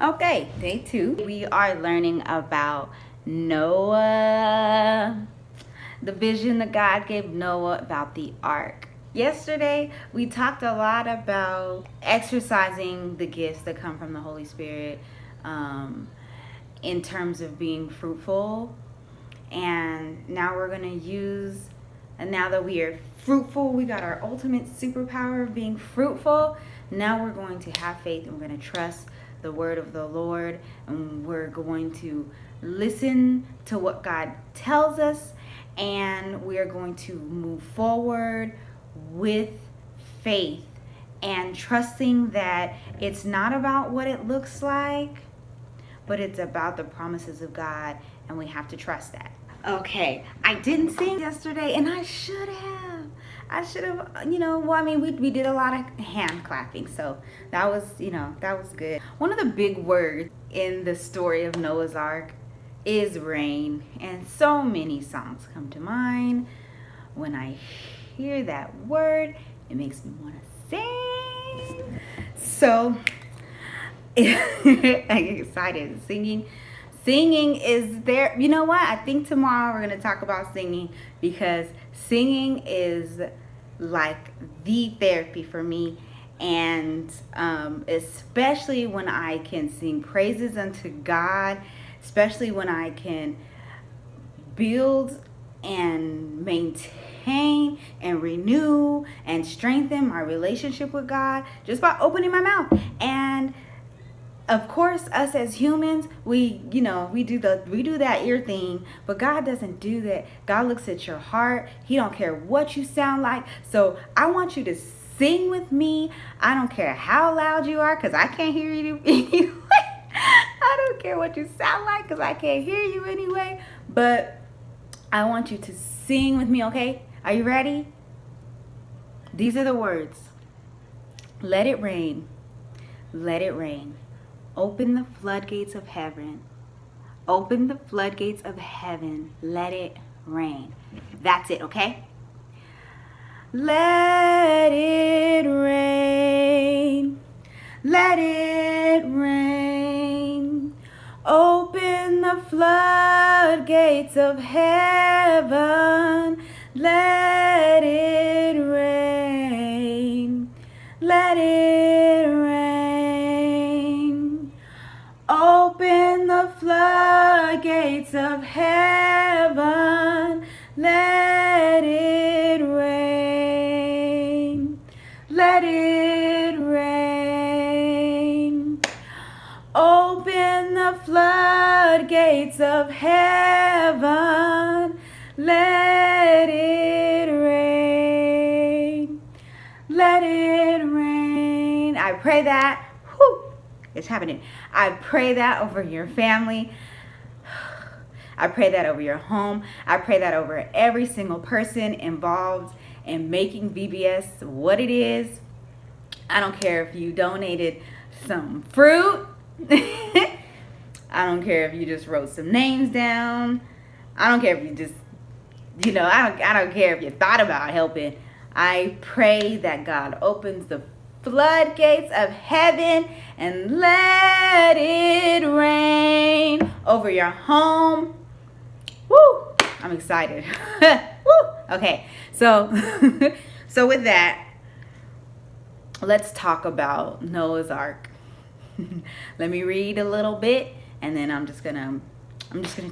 Okay, day 2. We are learning about Noah, the vision that God gave Noah about the ark. Yesterday, we talked a lot about exercising the gifts that come from the Holy Spirit in terms of being fruitful. And now we're going to use, and now that we are fruitful, we got our ultimate superpower of being fruitful. Now we're going to have faith and we're going to trust the word of the Lord, and we're going to listen to what God tells us, and we are going to move forward with faith and trusting that it's not about what it looks like, but it's about the promises of God, and we have to trust that. Okay, I didn't sing yesterday, and I should have. We did a lot of hand clapping, so that was good. One of the big words in the story of Noah's Ark is rain, and so many songs come to mind. When I hear that word, it makes me want to sing. So, I get excited. Singing is there. You know what? I think tomorrow we're going to talk about singing, because singing is like the therapy for me. And especially when I can sing praises unto God, especially when I can build and maintain and renew and strengthen my relationship with God just by opening my mouth. And of course, us as humans, we do that ear thing, but God doesn't do that. God looks at your heart. He don't care what you sound like. So I want you to sing with me. I don't care how loud you are, because I can't hear you anyway. I don't care what you sound like, because I can't hear you anyway. But I want you to sing with me, okay? Are you ready? These are the words. Let it rain. Let it rain. Open the floodgates of heaven. Open the floodgates of heaven. Let it rain. That's it, okay? Let it rain. Let it rain. Open the floodgates of heaven. Let it rain. Let it rain. Open the floodgates of heaven. Let it rain. Let it rain. Open the floodgates of heaven. Let it rain. Let it rain. I pray that. It's happening. I pray that over your family. I pray that over your home. I pray that over every single person involved in making VBS what it is. I don't care if you donated some fruit. I don't care if you just wrote some names down. I don't care if you just, I don't care if you thought about helping. I pray that God opens the floodgates of heaven and let it rain over your home. Woo! I'm excited. Woo! Okay, so with that, let's talk about Noah's Ark. Let me read a little bit, and then I'm just gonna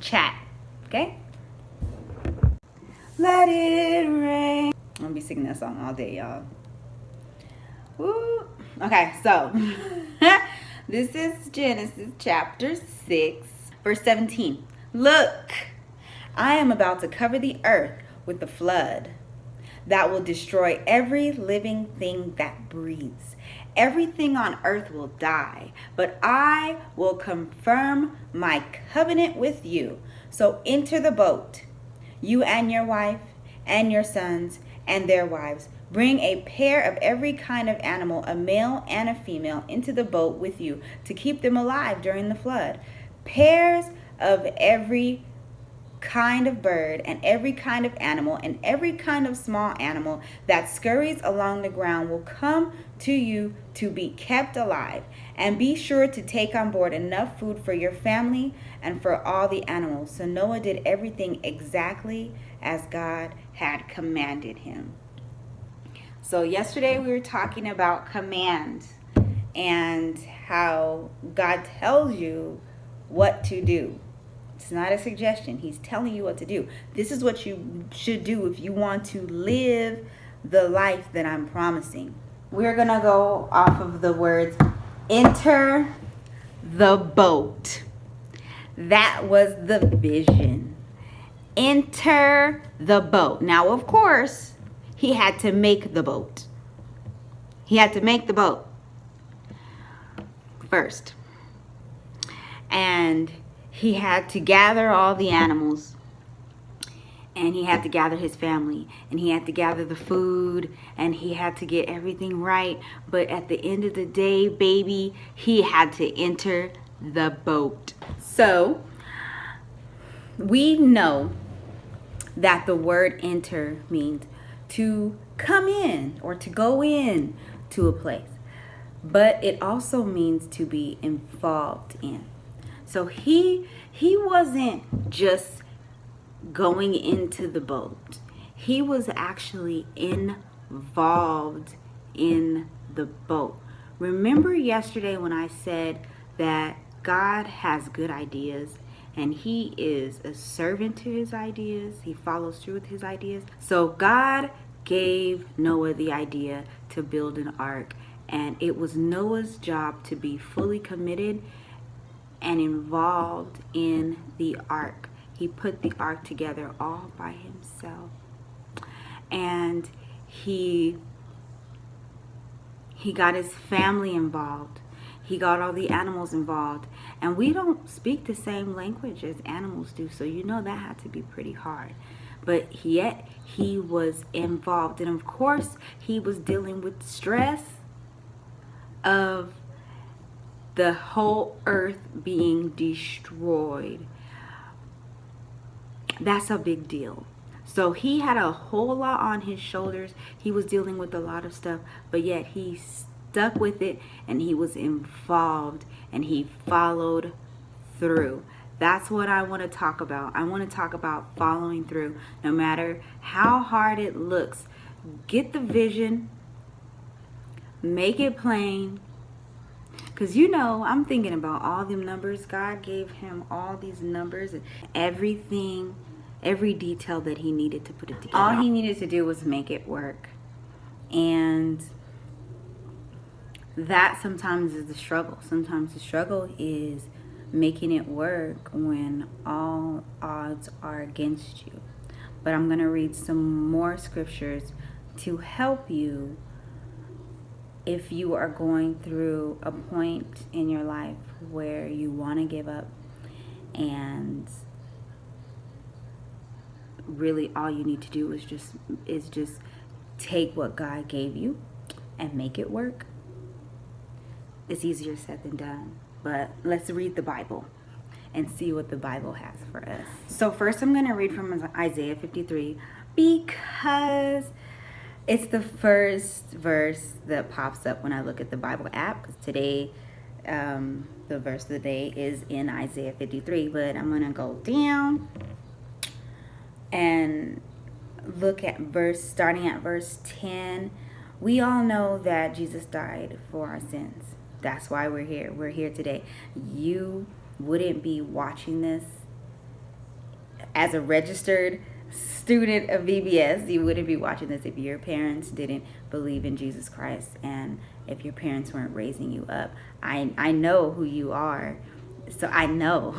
chat. Okay? Let it rain. I'm gonna be singing that song all day, y'all. Woo. Okay, so this is Genesis chapter 6, verse 17. Look, I am about to cover the earth with the flood that will destroy every living thing that breathes. Everything on earth will die, but I will confirm my covenant with you. So enter the boat, you and your wife and your sons and their wives. Bring a pair of every kind of animal, a male and a female, into the boat with you to keep them alive during the flood. Pairs of every kind of bird and every kind of animal and every kind of small animal that scurries along the ground will come to you to be kept alive. And be sure to take on board enough food for your family and for all the animals." So Noah did everything exactly as God had commanded him. So yesterday we were talking about command and how God tells you what to do. It's not a suggestion. He's telling you what to do. This is what you should do if you want to live the life that I'm promising. We're going to go off of the words, enter the boat. That was the vision. Enter the boat. Now, of course, he had to make the boat. He had to make the boat first. And he had to gather all the animals, and he had to gather his family, and he had to gather the food, and he had to get everything right. But at the end of the day, baby, he had to enter the boat. So we know that the word enter means to come in or to go in to a place, but it also means to be involved in. So he wasn't just going into the boat. He was actually involved in the boat. Remember yesterday when I said that God has good ideas and he is a servant to his ideas. He follows through with his ideas. So God gave Noah the idea to build an ark, and it was Noah's job to be fully committed and involved in the ark. He put the ark together all by himself. And he got his family involved. He got all the animals involved. And we don't speak the same language as animals do, so you know that had to be pretty hard. But yet he was involved. And of course, he was dealing with stress of the whole earth being destroyed. That's a big deal. So he had a whole lot on his shoulders. He was dealing with a lot of stuff, but yet he stuck with it, and he was involved, and he followed through. That's what I want to talk about. I want to talk about following through. No matter how hard it looks, get the vision, make it plain. Because I'm thinking about all them numbers. God gave him all these numbers and everything, every detail that he needed to put it together. All he needed to do was make it work. And that sometimes is the struggle. Sometimes the struggle is making it work when all odds are against you. But I'm going to read some more scriptures to help you if you are going through a point in your life where you want to give up, and really all you need to do is just take what God gave you and make it work. It's easier said than done, but let's read the Bible and see what the Bible has for us. So first I'm going to read from Isaiah 53 because it's the first verse that pops up when I look at the Bible app, because today the verse of the day is in Isaiah 53, but I'm going to go down and look at starting at verse 10. We all know that Jesus died for our sins. That's why we're here. We're here today. You wouldn't be watching this as a registered student of VBS. You wouldn't be watching this if your parents didn't believe in Jesus Christ, and if your parents weren't raising you up. I know who you are, so I know.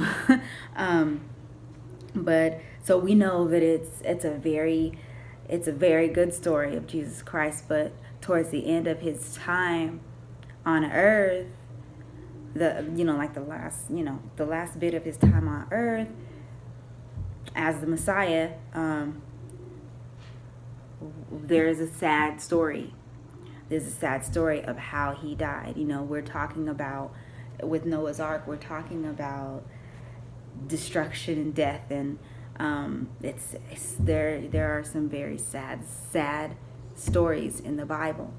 But so we know that it's a very good story of Jesus Christ. But towards the end of his time on earth, the last bit of his time on earth as the Messiah, there is a sad story. There's a sad story of how he died. We're talking about, with Noah's Ark, we're talking about destruction and death, and There are some very sad stories in the Bible,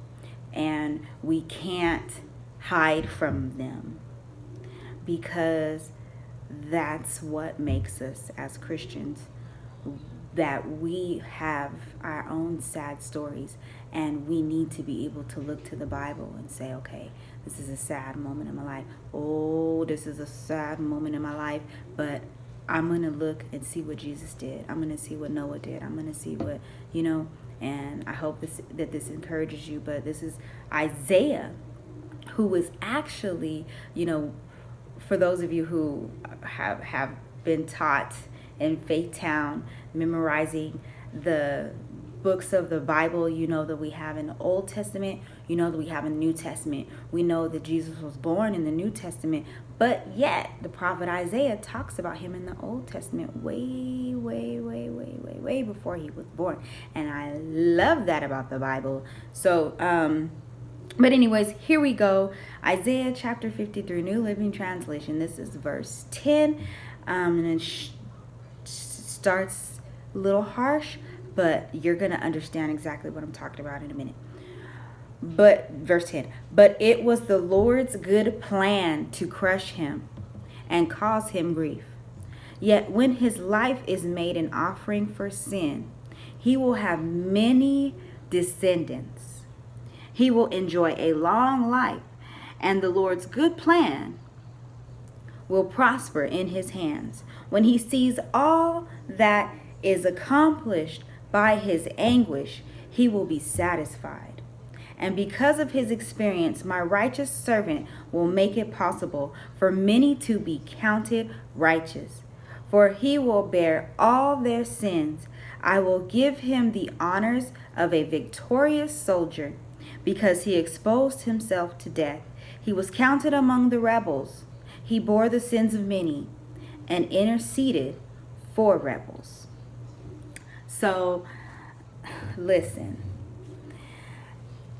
and we can't hide from them, because that's what makes us as Christians, that we have our own sad stories, and we need to be able to look to the Bible and say, okay, this is a sad moment in my life. Oh, this is a sad moment in my life, but I'm going to look and see what Jesus did. I'm going to see what Noah did. I'm going to see what, and I hope that this encourages you. But this is Isaiah, who was actually, for those of you who have been taught in Faith Town, memorizing the books of the Bible, that we have in the Old Testament, that we have in the New Testament. We know that Jesus was born in the New Testament, but yet the prophet Isaiah talks about him in the Old Testament way, way, way, way, way, way before he was born. And I love that about the Bible. So, but anyways, here we go. Isaiah chapter 53, New Living Translation. This is verse 10. And it starts a little harsh, but you're going to understand exactly what I'm talking about in a minute. But verse 10, but it was the Lord's good plan to crush him and cause him grief. Yet when his life is made an offering for sin, he will have many descendants. He will enjoy a long life, and the Lord's good plan will prosper in his hands. When he sees all that is accomplished by his anguish, he will be satisfied. And because of his experience, my righteous servant will make it possible for many to be counted righteous. For he will bear all their sins. I will give him the honors of a victorious soldier, because he exposed himself to death. He was counted among the rebels. He bore the sins of many and interceded for rebels. So, listen.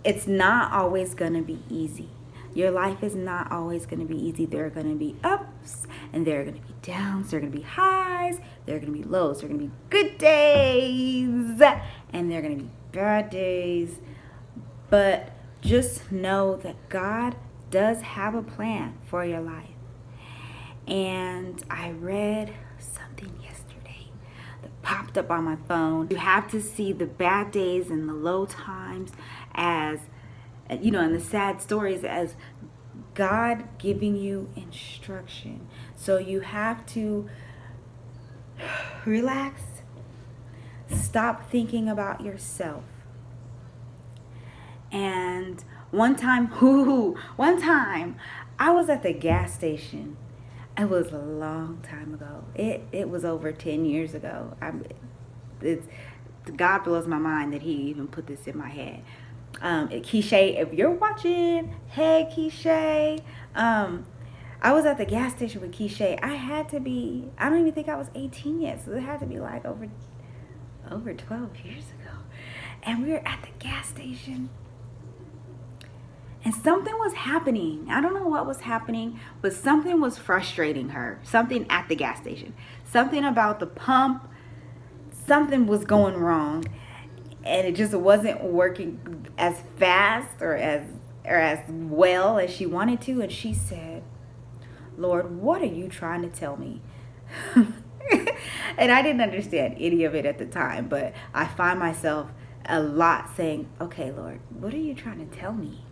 It's not always going to be easy. Your life is not always going to be easy. There are going to be ups and there are going to be downs. There are going to be highs. There are going to be lows. There are going to be good days and there are going to be bad days. But just know that God does have a plan for your life. And I read something yesterday that popped up on my phone. You have to see the bad days and the low times as, and the sad stories as God giving you instruction. So you have to relax, stop thinking about yourself. And one time I was at the gas station. It was a long time ago. It was over 10 years ago. God blows my mind that he even put this in my head. Keisha, if you're watching, hey Keisha. I was at the gas station with Keisha. I don't even think I was 18 yet, so it had to be like over 12 years ago. And we were at the gas station. And something was happening. I don't know what was happening, but something was frustrating her. Something at the gas station. Something about the pump. Something was going wrong. And it just wasn't working as fast or as well as she wanted to. And she said, Lord, what are you trying to tell me? And I didn't understand any of it at the time. But I find myself a lot saying, okay, Lord, what are you trying to tell me?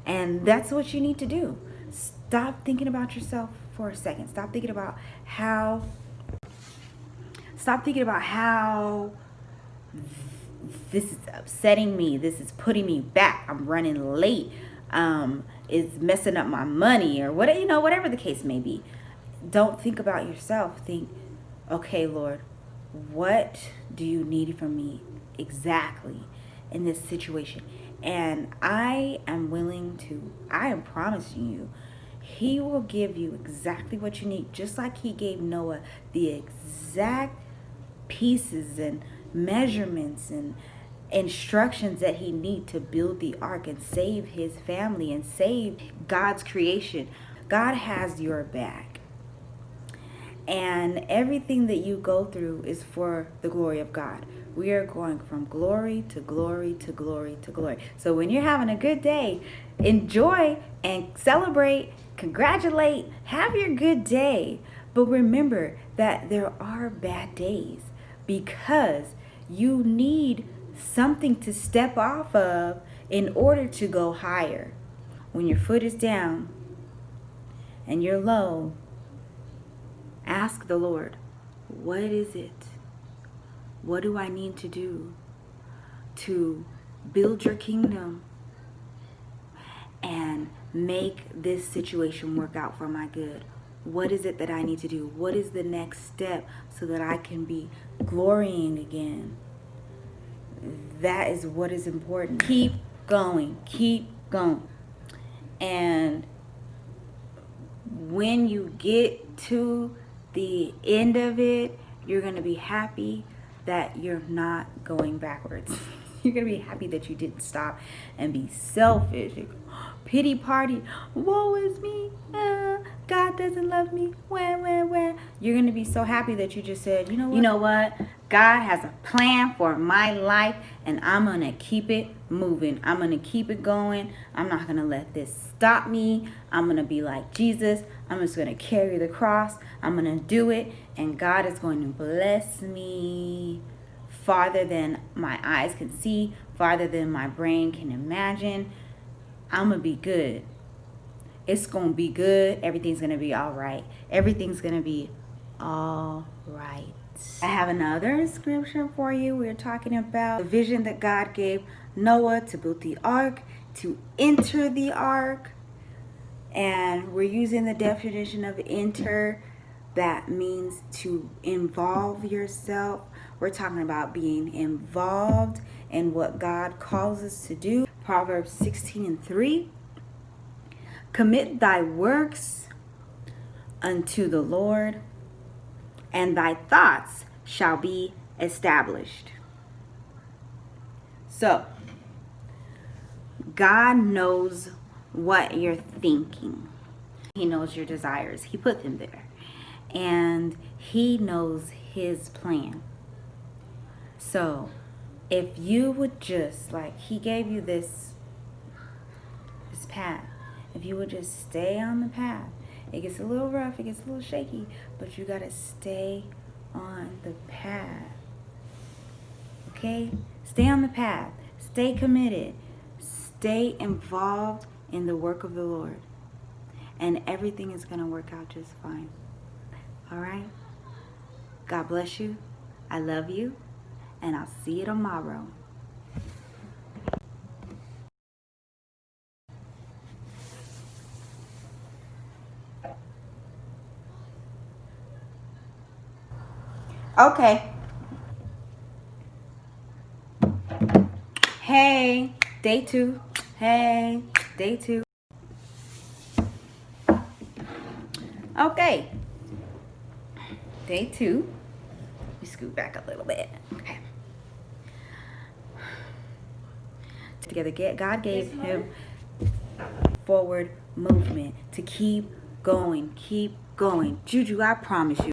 And that's what you need to do. Stop thinking about yourself for a second. Stop thinking about how this is upsetting me. This is putting me back. I'm running late. It's messing up my money or whatever the case may be. Don't think about yourself. Think, okay, Lord, what do you need from me exactly in this situation? And I am promising you, he will give you exactly what you need, just like he gave Noah the exact pieces and measurements and instructions that he need to build the ark and save his family and save God's creation. God has your back. And everything that you go through is for the glory of God. We are going from glory to glory to glory to glory. So when you're having a good day, enjoy and celebrate, congratulate, have your good day. But remember that there are bad days, because you need something to step off of in order to go higher. When your foot is down and you're low, ask the Lord, what is it? What do I need to do to build your kingdom and make this situation work out for my good? What is it that I need to do? What is the next step so that I can be glorying again? That is what is important. Keep going. Keep going. And when you get to the end of it, you're going to be happy that you're not going backwards. You're going to be happy that you didn't stop and be selfish. Pity party. Woe is me. God doesn't love me. Wah. You're going to be so happy that you just said, you know what? You know what? God has a plan for my life, and I'm going to keep it moving. I'm going to keep it going. I'm not going to let this stop me. I'm going to be like Jesus. I'm just going to carry the cross. I'm going to do it, and God is going to bless me farther than my eyes can see, farther than my brain can imagine. I'm going to be good. It's going to be good. Everything's going to be all right. Everything's going to be all right. I have another scripture for you. We're talking about the vision that God gave Noah to build the ark, to enter the ark. And we're using the definition of enter. That means to involve yourself. We're talking about being involved in what God calls us to do. Proverbs 16:3. Commit thy works unto the Lord, and thy thoughts shall be established. So, God knows what you're thinking. He knows your desires. He put them there. And He knows His plan. So, if you would just, like He gave you this path, if you would just stay on the path. It gets a little rough, it gets a little shaky, but you got to stay on the path. Okay? Stay on the path. Stay committed. Stay involved in the work of the Lord. And everything is going to work out just fine. All right? God bless you. I love you. And I'll see you tomorrow. Okay. Hey, day 2. Hey, day 2. Okay. Day 2. We scoot back a little bit. Okay. Together, God gave him forward movement to keep going. Keep going. Juju, I promise you.